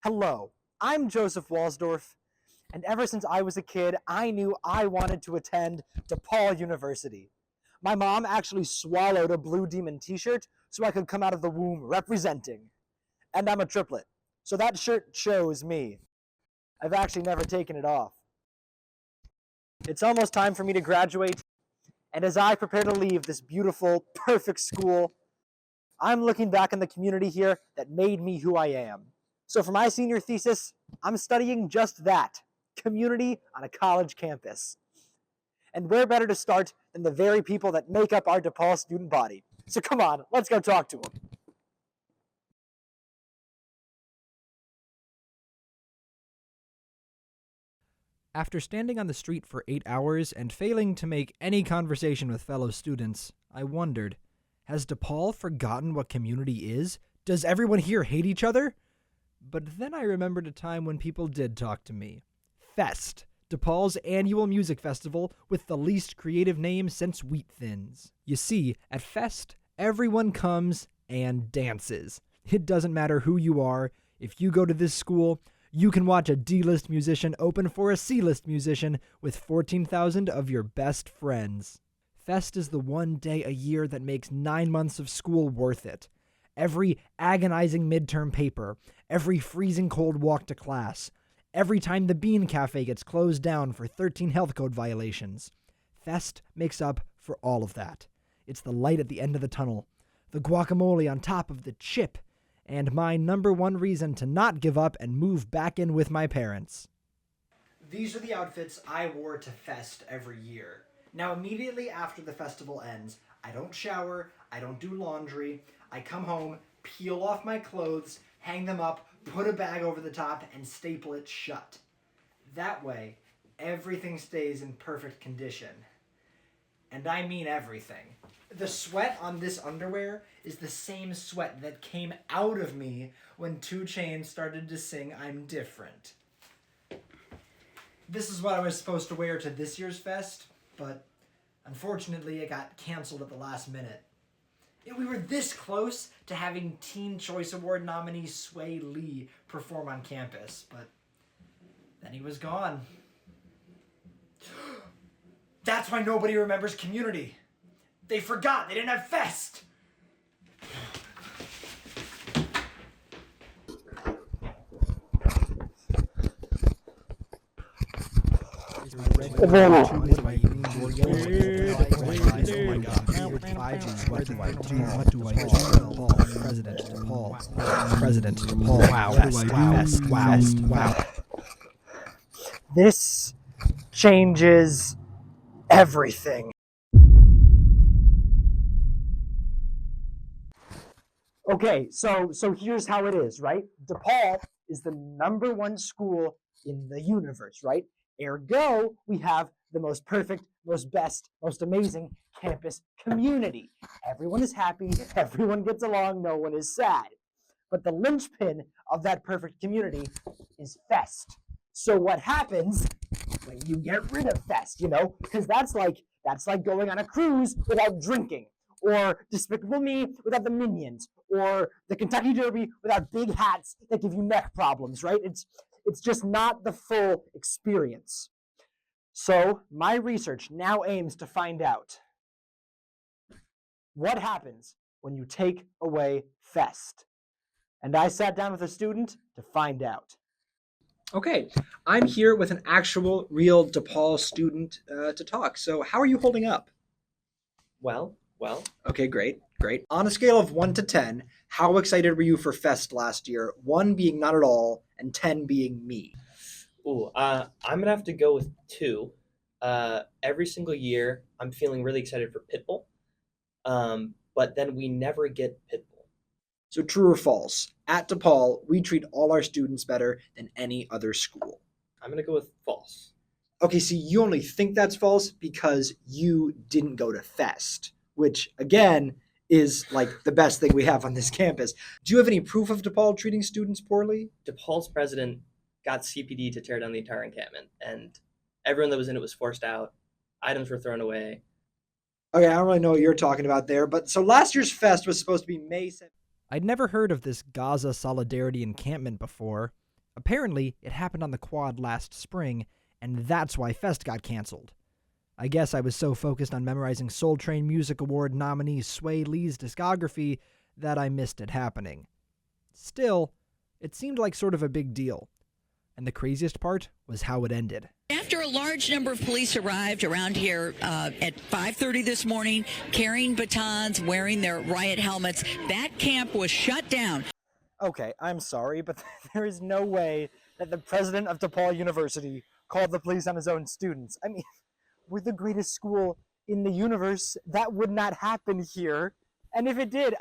Hello, I'm Joseph Walsdorf, and ever since I was a kid, I knew I wanted to attend DePaul University. My mom actually swallowed a Blue Demon t-shirt so I could come out of the womb representing. And I'm a triplet, so that shirt shows me. I've actually never taken it off. It's almost time for me to graduate, and as I prepare to leave this beautiful, perfect school, I'm looking back on the community here that made me who I am. So for my senior thesis, I'm studying just that, community on a college campus. And where better to start than the very people that make up our DePaul student body. So come on, let's go talk to them. After standing on the street for 8 hours and failing to make any conversation with fellow students, I wondered, has DePaul forgotten what community is? Does everyone here hate each other? But then I remembered a time when people did talk to me. Fest, DePaul's annual music festival with the least creative name since Wheat Thins. You see, at Fest, everyone comes and dances. It doesn't matter who you are. If you go to this school, you can watch a D-list musician open for a C-list musician with 14,000 of your best friends. Fest is the one day a year that makes 9 months of school worth it. Every agonizing midterm paper, every freezing cold walk to class, every time the Bean Cafe gets closed down for 13 health code violations. Fest makes up for all of that. It's the light at the end of the tunnel, the guacamole on top of the chip, and my number one reason to not give up and move back in with my parents. These are the outfits I wore to Fest every year. Now, immediately after the festival ends, I don't shower, I don't do laundry, I come home, peel off my clothes, hang them up, put a bag over the top, and staple it shut. That way, everything stays in perfect condition. And I mean everything. The sweat on this underwear is the same sweat that came out of me when 2 Chainz started to sing I'm Different. This is what I was supposed to wear to this year's fest, but unfortunately it got canceled at the last minute. We were this close to having Teen Choice Award nominee Sway Lee perform on campus, but then he was gone. That's why nobody remembers community. They forgot. They didn't have Fest. President DePaul. Wow. This changes everything. Okay, so here's how it is, right? DePaul is the #1 school in the universe, right? Ergo, we have the most perfect, most best, most amazing campus community. Everyone is happy, everyone gets along, no one is sad. But the linchpin of that perfect community is Fest. So what happens when you get rid of Fest, Because that's like going on a cruise without drinking, or Despicable Me without the Minions, or the Kentucky Derby without big hats that give you neck problems, right? It's just not the full experience. So my research now aims to find out what happens when you take away Fest. And I sat down with a student to find out. Okay, I'm here with an actual, real DePaul student to talk. So how are you holding up? Well. Okay, great. On a scale of 1 to 10, how excited were you for Fest last year? 1 being not at all, and 10 being me. I'm going to have to go with 2. Every single year, I'm feeling really excited for Pitbull, but then we never get Pitbull. So true or false? At DePaul, we treat all our students better than any other school. I'm going to go with false. Okay, see, you only think that's false because you didn't go to Fest, which, again, is like the best thing we have on this campus. Do you have any proof of DePaul treating students poorly? DePaul's president got CPD to tear down the entire encampment, and everyone that was in it was forced out. Items were thrown away. Okay, I don't really know what you're talking about there, but so last year's Fest was supposed to be May 7th. I'd never heard of this Gaza Solidarity encampment before. Apparently, it happened on the quad last spring, and that's why Fest got canceled. I guess I was so focused on memorizing Soul Train Music Award nominee Sway Lee's discography that I missed it happening. Still, it seemed like sort of a big deal. And the craziest part was how it ended. After a large number of police arrived around here at 5:30 this morning, carrying batons, wearing their riot helmets, that camp was shut down. Okay, I'm sorry, but there is no way that the president of DePaul University called the police on his own students. I mean, we're the greatest school in the universe. That would not happen here. And if it did,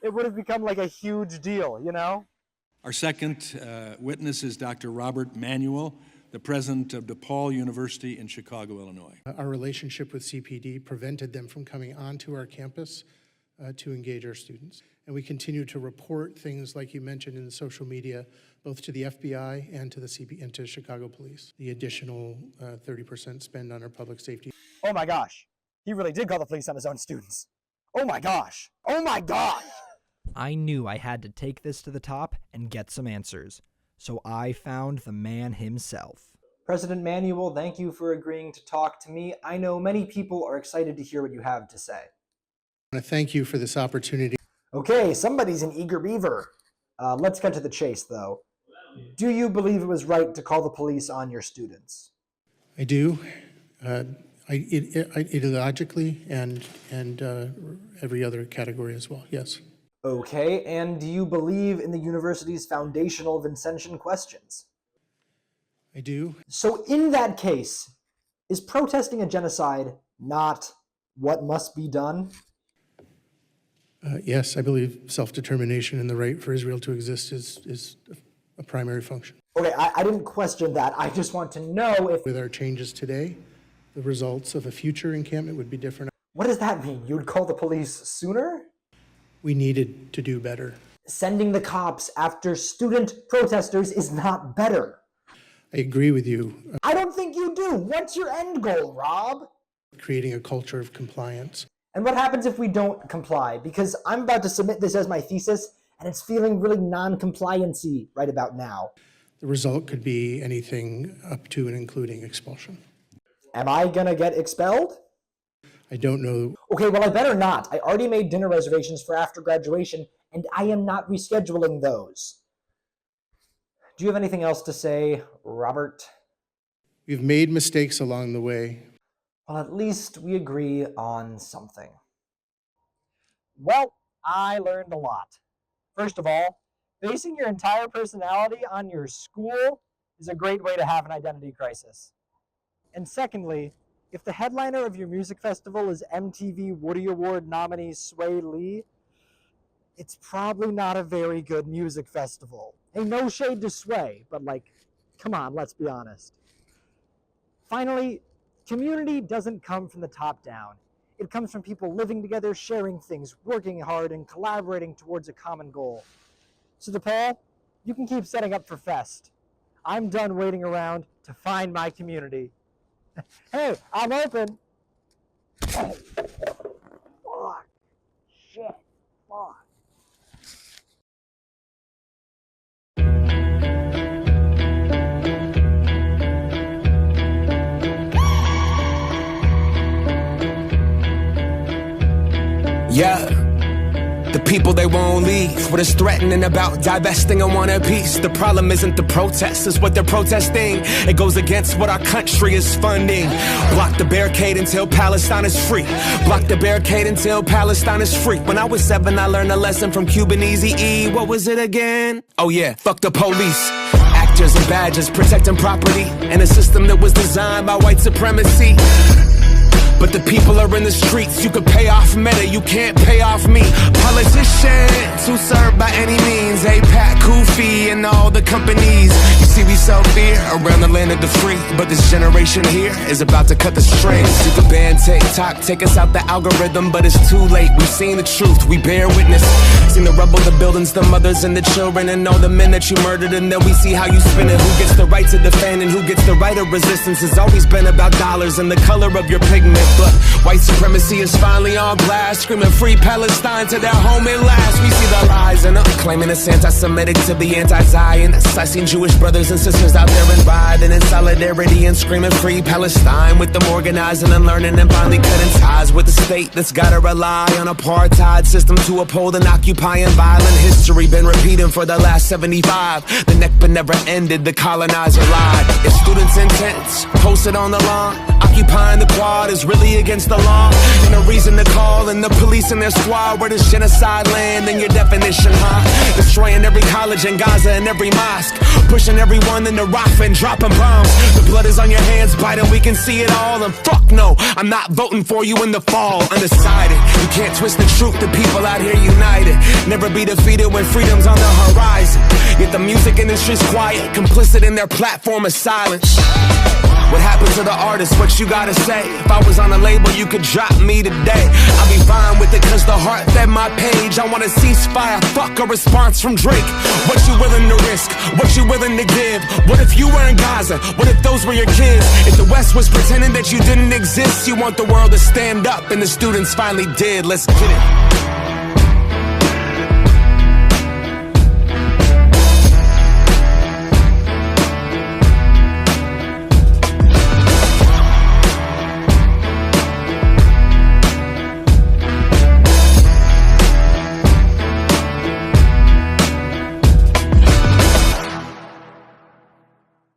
it would have become like a huge deal, you know? Our second witness is Dr. Robert Manuel, the president of DePaul University in Chicago, Illinois. Our relationship with CPD prevented them from coming onto our campus to engage our students. And we continue to report things like you mentioned in the social media, both to the FBI and to and to Chicago Police. The additional 30% spend on our public safety. Oh my gosh, he really did call the police on his own students. Oh my gosh, oh my gosh. I knew I had to take this to the top and get some answers, so I found the man himself. President Manuel, thank you for agreeing to talk to me. I know many people are excited to hear what you have to say. I want to thank you for this opportunity. Okay, somebody's an eager beaver. Let's get to the chase, though. Do you believe it was right to call the police on your students? I do. Ideologically and every other category as well, yes. Okay, and do you believe in the university's foundational Vincentian questions? I do. So in that case, is protesting a genocide not what must be done? Yes, I believe self-determination and the right for Israel to exist is a primary function. Okay, I didn't question that. I just want to know if... With our changes today, the results of a future encampment would be different. What does that mean? You would call the police sooner? We needed to do better. Sending the cops after student protesters is not better. I agree with you. I don't think you do. What's your end goal, Rob? Creating a culture of compliance. And what happens if we don't comply? Because I'm about to submit this as my thesis, and it's feeling really non-compliancy right about now. The result could be anything up to and including expulsion. Am I gonna get expelled? I don't know. Okay, well, I better not. I already made dinner reservations for after graduation, and I am not rescheduling those. Do you have anything else to say, Robert? We've made mistakes along the way. Well, at least we agree on something. Well, I learned a lot. First of all, basing your entire personality on your school is a great way to have an identity crisis. And secondly, if the headliner of your music festival is MTV Woody Award nominee Sway Lee, it's probably not a very good music festival. Hey, no shade to Sway, but like, come on, let's be honest. Finally, community doesn't come from the top down. It comes from people living together, sharing things, working hard, and collaborating towards a common goal. So DePaul, you can keep setting up for Fest. I'm done waiting around to find my community. Hey, I'm open. Oh, fuck. Shit. Fuck. Yeah, the people they won't leave. What is threatening about divesting and want a piece? The problem isn't the protests, it's what they're protesting. It goes against what our country is funding. Block the barricade until Palestine is free. Block the barricade until Palestine is free. When I was 7, I learned a lesson from Cuban Eazy-E. What was it again? Oh yeah, fuck the police. Actors and badges protecting property in a system that was designed by white supremacy. But the people are in the streets. You could pay off Meta, you can't pay off me. Politicians who serve by any means. APAC, Kofi, and all the companies. You see, we sell fear around the land of the free. But this generation here is about to cut the strings. You can ban TikTok, take us out the algorithm, but it's too late. We've seen the truth, we bear witness. Seen the rubble, the buildings, the mothers and the children, and all the men that you murdered. And then we see how you spin it. Who gets the right to defend and who gets the right of resistance? It's always been about dollars and the color of your pigment. But white supremacy is finally on blast, screaming free Palestine to their home at last. We see the lies and claiming it's anti-Semitic to be anti-Zionist. I seen Jewish brothers and sisters out there and riding in solidarity and screaming free Palestine, with them organizing and learning and finally cutting ties with the state that's gotta rely on apartheid system to uphold an occupying violent history. Been repeating for the last 75. The Nakba never ended, the colonizer lied. If students' intents posted on the lawn, occupying the quad is really against the law, and a reason to call in the police and their squad. Where does genocide land in your definition, huh? Destroying every college in Gaza and every mosque, pushing everyone into Rafah and dropping bombs. The blood is on your hands, Biden, we can see it all. And fuck no, I'm not voting for you in the fall. Undecided, you can't twist the truth, the people out here united. Never be defeated when freedom's on the horizon. Yet the music industry's quiet, complicit in their platform of silence. What happened to the artist? What you gotta say? If I was on a label, you could drop me today. I'll be fine with it, cause the heart fed my page. I want a ceasefire, fuck a response from Drake. What you willing to risk? What you willing to give? What if you were in Gaza? What if those were your kids? If the West was pretending that you didn't exist, you want the world to stand up, and the students finally did. Let's get it.